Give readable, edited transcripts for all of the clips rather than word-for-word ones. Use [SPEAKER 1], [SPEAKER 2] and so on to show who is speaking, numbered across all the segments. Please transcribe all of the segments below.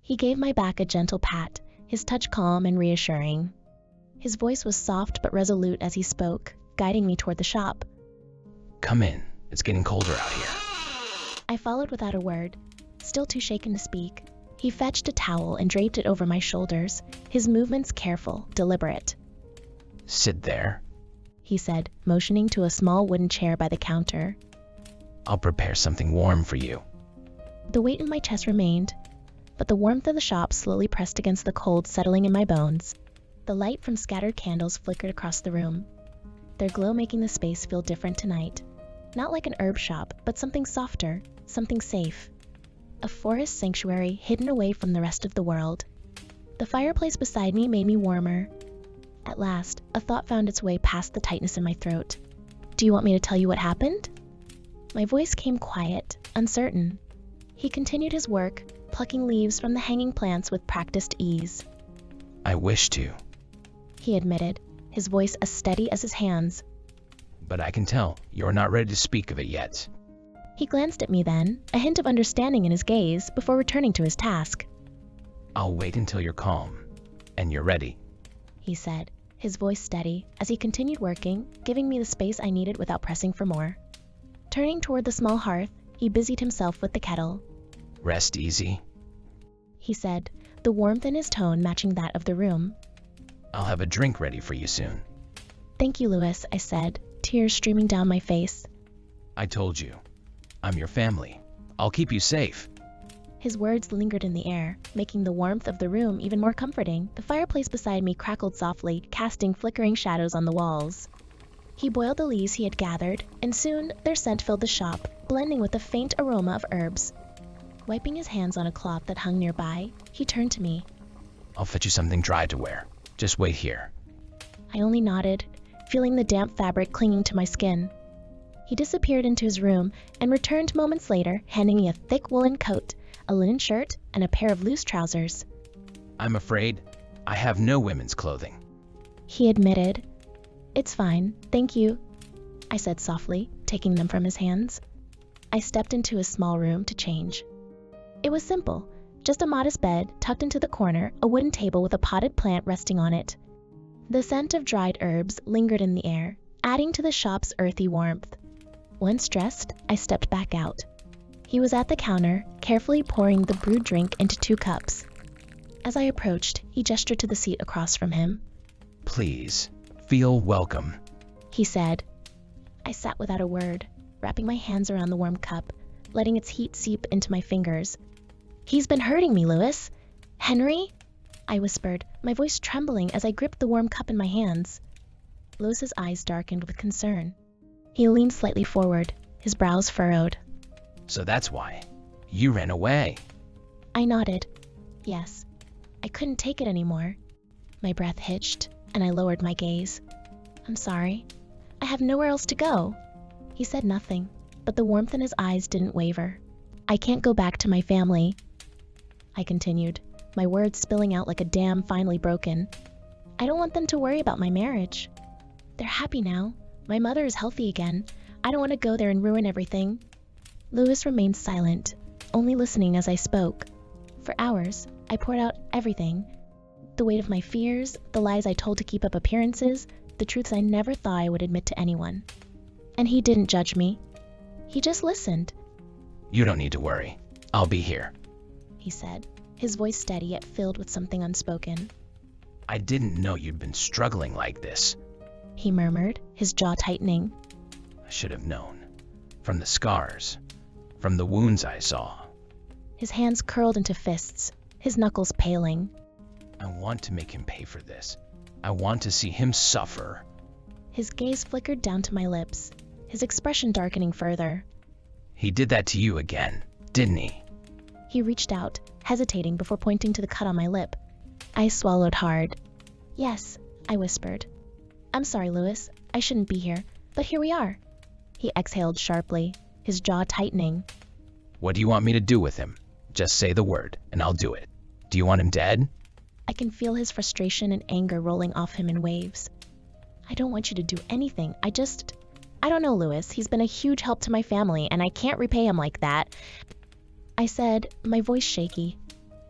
[SPEAKER 1] He gave my back a gentle pat, his touch calm and reassuring. His voice was soft but resolute as he spoke, guiding me toward the shop.
[SPEAKER 2] Come in. It's getting colder out here.
[SPEAKER 1] I followed without a word, still too shaken to speak. He fetched a towel and draped it over my shoulders, his movements careful, deliberate.
[SPEAKER 2] Sit there,
[SPEAKER 1] he said, motioning to a small wooden chair by the counter.
[SPEAKER 2] I'll prepare something warm for you.
[SPEAKER 1] The weight in my chest remained, but the warmth of the shop slowly pressed against the cold settling in my bones. The light from scattered candles flickered across the room, their glow making the space feel different tonight. Not like an herb shop, but something softer, something safe. A forest sanctuary hidden away from the rest of the world. The fireplace beside me made me warmer. At last, a thought found its way past the tightness in my throat. Do you want me to tell you what happened? My voice came quiet, uncertain. He continued his work, plucking leaves from the hanging plants with practiced ease.
[SPEAKER 2] I wish to,
[SPEAKER 1] he admitted, his voice as steady as his hands.
[SPEAKER 2] But I can tell you're not ready to speak of it yet.
[SPEAKER 1] He glanced at me then, a hint of understanding in his gaze, before returning to his task.
[SPEAKER 2] I'll wait until you're calm, and you're ready,
[SPEAKER 1] he said, his voice steady, as he continued working, giving me the space I needed without pressing for more. Turning toward the small hearth, he busied himself with the kettle.
[SPEAKER 2] Rest easy,
[SPEAKER 1] he said, the warmth in his tone matching that of the room.
[SPEAKER 2] I'll have a drink ready for you soon.
[SPEAKER 1] Thank you, Louis, I said, tears streaming down my face.
[SPEAKER 2] I told you, I'm your family. I'll keep you safe.
[SPEAKER 1] His words lingered in the air, making the warmth of the room even more comforting. The fireplace beside me crackled softly, casting flickering shadows on the walls. He boiled the leaves he had gathered, and soon their scent filled the shop, blending with a faint aroma of herbs. Wiping his hands on a cloth that hung nearby, he turned to me.
[SPEAKER 2] I'll fetch you something dry to wear. Just wait here.
[SPEAKER 1] I only nodded, feeling the damp fabric clinging to my skin. He disappeared into his room and returned moments later, handing me a thick woolen coat, a linen shirt, and a pair of loose trousers.
[SPEAKER 2] I'm afraid I have no women's clothing,
[SPEAKER 1] he admitted. It's fine, thank you, I said softly, taking them from his hands. I stepped into his small room to change. It was simple, just a modest bed tucked into the corner, a wooden table with a potted plant resting on it. The scent of dried herbs lingered in the air, adding to the shop's earthy warmth. Once dressed, I stepped back out. He was at the counter, carefully pouring the brewed drink into 2 cups. As I approached, he gestured to the seat across from him.
[SPEAKER 2] Please, feel welcome,
[SPEAKER 1] he said. I sat without a word, wrapping my hands around the warm cup, letting its heat seep into my fingers. He's been hurting me, Louis. Henry? I whispered, my voice trembling as I gripped the warm cup in my hands. Louis's eyes darkened with concern. He leaned slightly forward, his brows furrowed.
[SPEAKER 2] So that's why. You ran away.
[SPEAKER 1] I nodded. Yes. I couldn't take it anymore. My breath hitched, and I lowered my gaze. I'm sorry. I have nowhere else to go. He said nothing, but the warmth in his eyes didn't waver. I can't go back to my family, I continued, my words spilling out like a dam finally broken. I don't want them to worry about my marriage. They're happy now. My mother is healthy again. I don't want to go there and ruin everything. Louis remained silent, only listening as I spoke. For hours, I poured out everything. The weight of my fears, the lies I told to keep up appearances, the truths I never thought I would admit to anyone. And he didn't judge me. He just listened.
[SPEAKER 2] You don't need to worry. I'll be here,
[SPEAKER 1] he said, his voice steady yet filled with something unspoken.
[SPEAKER 2] I didn't know you'd been struggling like this,
[SPEAKER 1] he murmured, his jaw tightening.
[SPEAKER 2] I should have known. From the scars, from the wounds I saw.
[SPEAKER 1] His hands curled into fists, his knuckles paling.
[SPEAKER 2] I want to make him pay for this. I want to see him suffer.
[SPEAKER 1] His gaze flickered down to my lips, his expression darkening further.
[SPEAKER 2] He did that to you again, didn't he?
[SPEAKER 1] He reached out, hesitating before pointing to the cut on my lip. I swallowed hard. Yes, I whispered. I'm sorry, Louis. I shouldn't be here, but here we are. He exhaled sharply, his jaw tightening.
[SPEAKER 2] What do you want me to do with him? Just say the word, and I'll do it. Do you want him dead?
[SPEAKER 1] I can feel his frustration and anger rolling off him in waves. I don't want you to do anything. I don't know, Louis. He's been a huge help to my family, and I can't repay him like that. I said, my voice shaky.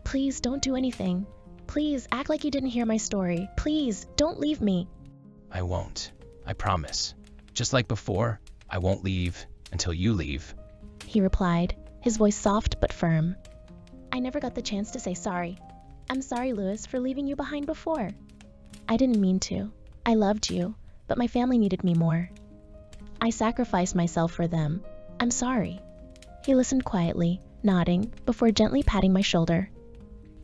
[SPEAKER 1] Please don't do anything. Please act like you didn't hear my story. Please don't leave me.
[SPEAKER 2] I won't. I promise. Just like before, I won't leave until you leave.
[SPEAKER 1] He replied, his voice soft but firm. I never got the chance to say sorry. I'm sorry, Louis, for leaving you behind before. I didn't mean to. I loved you, but my family needed me more. I sacrificed myself for them. I'm sorry. He listened quietly, nodding, before gently patting my shoulder.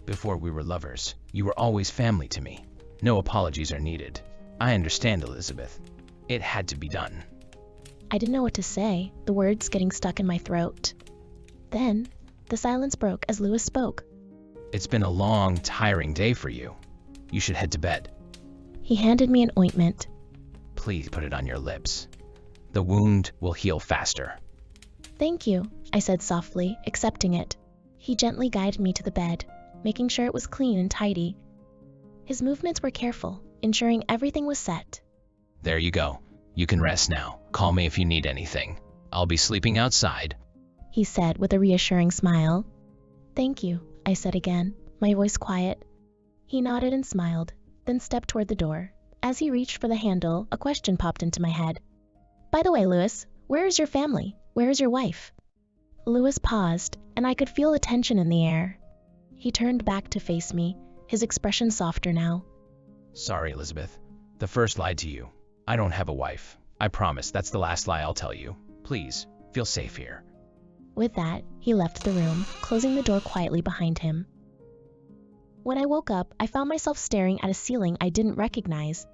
[SPEAKER 2] Before we were lovers, you were always family to me. No apologies are needed. I understand, Elizabeth. It had to be done.
[SPEAKER 1] I didn't know what to say, the words getting stuck in my throat. Then, the silence broke as Louis spoke.
[SPEAKER 2] It's been a long, tiring day for you. You should head to bed.
[SPEAKER 1] He handed me an ointment.
[SPEAKER 2] Please put it on your lips. The wound will heal faster.
[SPEAKER 1] Thank you, I said softly, accepting it. He gently guided me to the bed, making sure it was clean and tidy. His movements were careful, ensuring everything was set.
[SPEAKER 2] There you go. You can rest now. Call me if you need anything. I'll be sleeping outside,
[SPEAKER 1] he said with a reassuring smile. Thank you, I said again, my voice quiet. He nodded and smiled, then stepped toward the door. As he reached for the handle, a question popped into my head. By the way, Louis, where is your family? Where is your wife? Louis paused, and I could feel the tension in the air. He turned back to face me, his expression softer now.
[SPEAKER 2] Sorry, Elizabeth. The first lied to you. I don't have a wife. I promise that's the last lie I'll tell you. Please, feel safe here.
[SPEAKER 1] With that, he left the room, closing the door quietly behind him. When I woke up, I found myself staring at a ceiling I didn't recognize.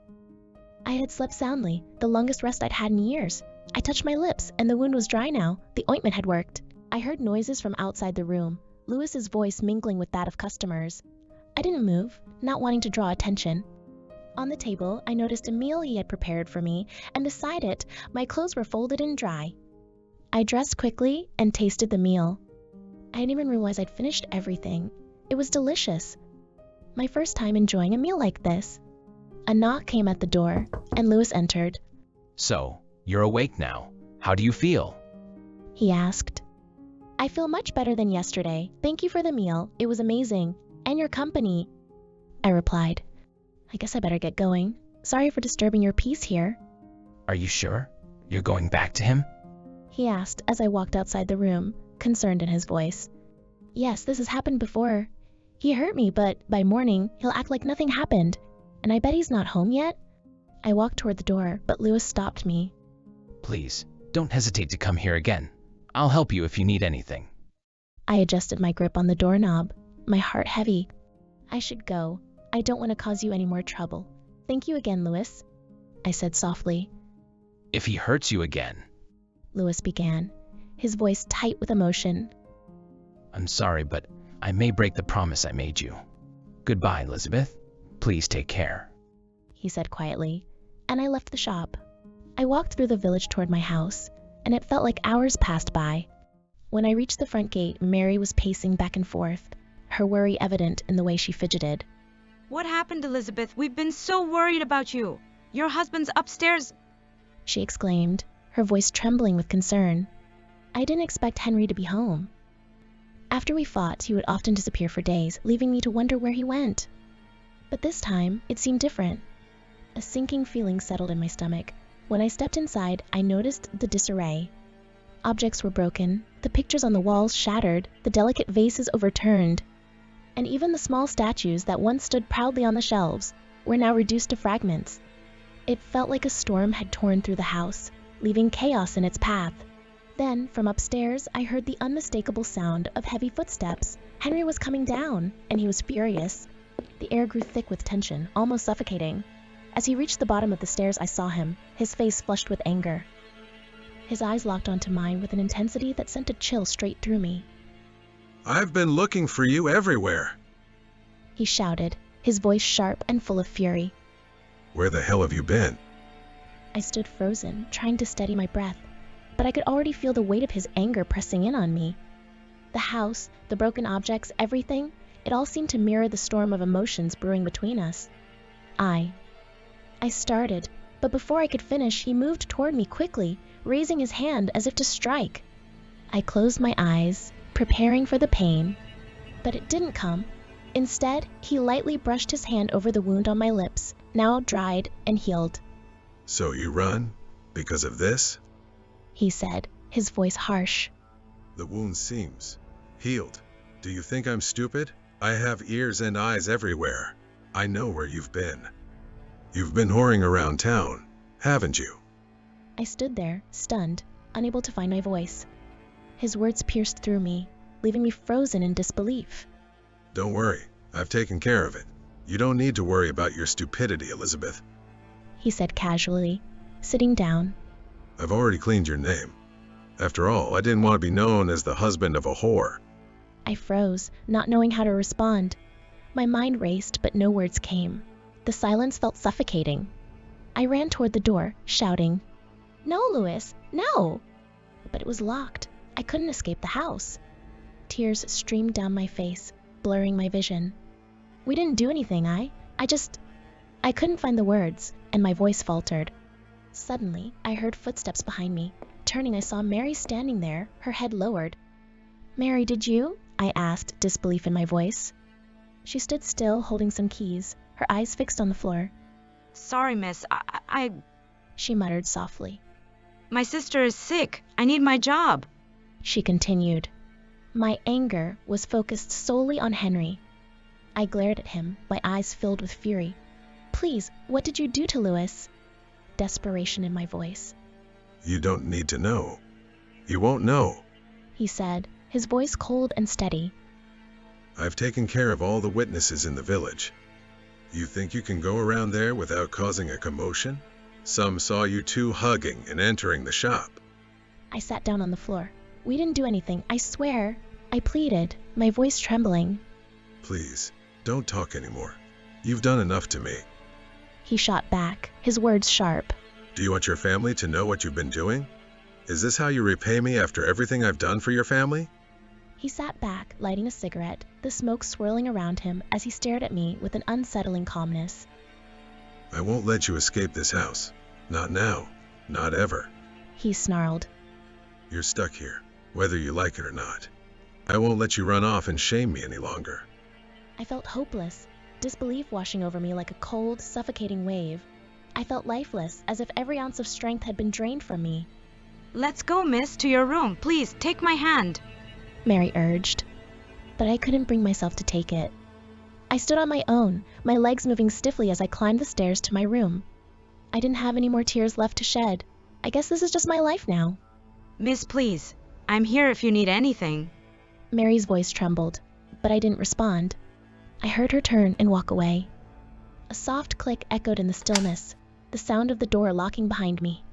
[SPEAKER 1] I had slept soundly, the longest rest I'd had in years. I touched my lips, and the wound was dry now. The ointment had worked. I heard noises from outside the room, Louis's voice mingling with that of customers. I didn't move, not wanting to draw attention. On the table, I noticed a meal he had prepared for me, and beside it, my clothes were folded and dry. I dressed quickly and tasted the meal. I didn't even realize I'd finished everything. It was delicious. My first time enjoying a meal like this. A knock came at the door, and Louis entered.
[SPEAKER 2] So, you're awake now. How do you feel?
[SPEAKER 1] He asked. I feel much better than yesterday. Thank you for the meal. It was amazing. And your company. I replied. I guess I better get going. Sorry for disturbing your peace here.
[SPEAKER 2] Are you sure? You're going back to him?
[SPEAKER 1] He asked as I walked outside the room, concerned in his voice. Yes, this has happened before. He hurt me, but by morning, he'll act like nothing happened. And I bet he's not home yet. I walked toward the door, but Louis stopped me.
[SPEAKER 2] Please, don't hesitate to come here again. I'll help you if you need anything.
[SPEAKER 1] I adjusted my grip on the doorknob, my heart heavy. I should go. I don't want to cause you any more trouble. Thank you again, Louis, I said softly.
[SPEAKER 2] If he hurts you again,
[SPEAKER 1] Louis began, his voice tight with emotion.
[SPEAKER 2] I'm sorry, but I may break the promise I made you. Goodbye, Elizabeth. Please take care,
[SPEAKER 1] he said quietly, and I left the shop. I walked through the village toward my house, and it felt like hours passed by. When I reached the front gate, Mary was pacing back and forth, her worry evident in the way she fidgeted.
[SPEAKER 3] What happened, Elizabeth? We've been so worried about you. Your husband's upstairs,
[SPEAKER 1] she exclaimed, her voice trembling with concern. I didn't expect Henry to be home. After we fought, he would often disappear for days, leaving me to wonder where he went. But this time, it seemed different. A sinking feeling settled in my stomach. When I stepped inside, I noticed the disarray. Objects were broken, the pictures on the walls shattered, the delicate vases overturned, and even the small statues that once stood proudly on the shelves were now reduced to fragments. It felt like a storm had torn through the house, leaving chaos in its path. Then, from upstairs, I heard the unmistakable sound of heavy footsteps. Henry was coming down, and he was furious. The air grew thick with tension, almost suffocating. As he reached the bottom of the stairs, I saw him, his face flushed with anger. His eyes locked onto mine with an intensity that sent a chill straight through me.
[SPEAKER 4] I've been looking for you everywhere,
[SPEAKER 1] he shouted, his voice sharp and full of fury.
[SPEAKER 4] Where the hell have you been?
[SPEAKER 1] I stood frozen, trying to steady my breath, but I could already feel the weight of his anger pressing in on me. The house, the broken objects, everything, it all seemed to mirror the storm of emotions brewing between us. I started, but before I could finish, he moved toward me quickly, raising his hand as if to strike. I closed my eyes, preparing for the pain, but it didn't come, Instead, he lightly brushed his hand over the wound on my lips, now dried and healed.
[SPEAKER 4] So you run? Because of this?
[SPEAKER 1] He said, his voice harsh.
[SPEAKER 4] The wound seems healed. Do you think I'm stupid? I have ears and eyes everywhere. I know where you've been. You've been whoring around town, haven't you?
[SPEAKER 1] I stood there, stunned, unable to find my voice. His words pierced through me, leaving me frozen in disbelief.
[SPEAKER 4] Don't worry, I've taken care of it. You don't need to worry about your stupidity, Elizabeth.
[SPEAKER 1] He said casually, sitting down.
[SPEAKER 4] I've already cleaned your name. After all, I didn't want to be known as the husband of a whore.
[SPEAKER 1] I froze, not knowing how to respond. My mind raced, but no words came. The silence felt suffocating. I ran toward the door, shouting, "No, Louis, no!" But it was locked. I couldn't escape the house. Tears streamed down my face, blurring my vision. We didn't do anything, I couldn't find the words, and my voice faltered. Suddenly, I heard footsteps behind me. Turning, I saw Mary standing there, her head lowered. "Mary, did you?" I asked, disbelief in my voice. She stood still, holding some keys, her eyes fixed on the floor.
[SPEAKER 3] Sorry, miss.
[SPEAKER 1] She muttered softly.
[SPEAKER 3] My sister is sick. I need my job.
[SPEAKER 1] She continued. My anger was focused solely on Henry. I glared at him, my eyes filled with fury. "Please, what did you do to Louis?" Desperation in my voice.
[SPEAKER 4] You don't need to know. You won't know.
[SPEAKER 1] He said, his voice cold and steady.
[SPEAKER 4] I've taken care of all the witnesses in the village. You think you can go around there without causing a commotion? Some saw you two hugging and entering the shop.
[SPEAKER 1] I sat down on the floor. "We didn't do anything, I swear," I pleaded, my voice trembling.
[SPEAKER 4] Please, don't talk anymore. You've done enough to me.
[SPEAKER 1] He shot back, his words sharp.
[SPEAKER 4] Do you want your family to know what you've been doing? Is this how you repay me after everything I've done for your family?
[SPEAKER 1] He sat back, lighting a cigarette, the smoke swirling around him as he stared at me with an unsettling calmness.
[SPEAKER 4] I won't let you escape this house. Not now. Not ever.
[SPEAKER 1] He snarled.
[SPEAKER 4] You're stuck here, whether you like it or not. I won't let you run off and shame me any longer.
[SPEAKER 1] I felt hopeless, disbelief washing over me like a cold, suffocating wave. I felt lifeless, as if every ounce of strength had been drained from me.
[SPEAKER 3] Let's go, miss, to your room. Please, take my hand.
[SPEAKER 1] Mary urged. But I couldn't bring myself to take it. I stood on my own, my legs moving stiffly as I climbed the stairs to my room. I didn't have any more tears left to shed. I guess this is just my life now.
[SPEAKER 3] Miss, please. I'm here if you need anything.
[SPEAKER 1] Mary's voice trembled, but I didn't respond. I heard her turn and walk away. A soft click echoed in the stillness, the sound of the door locking behind me.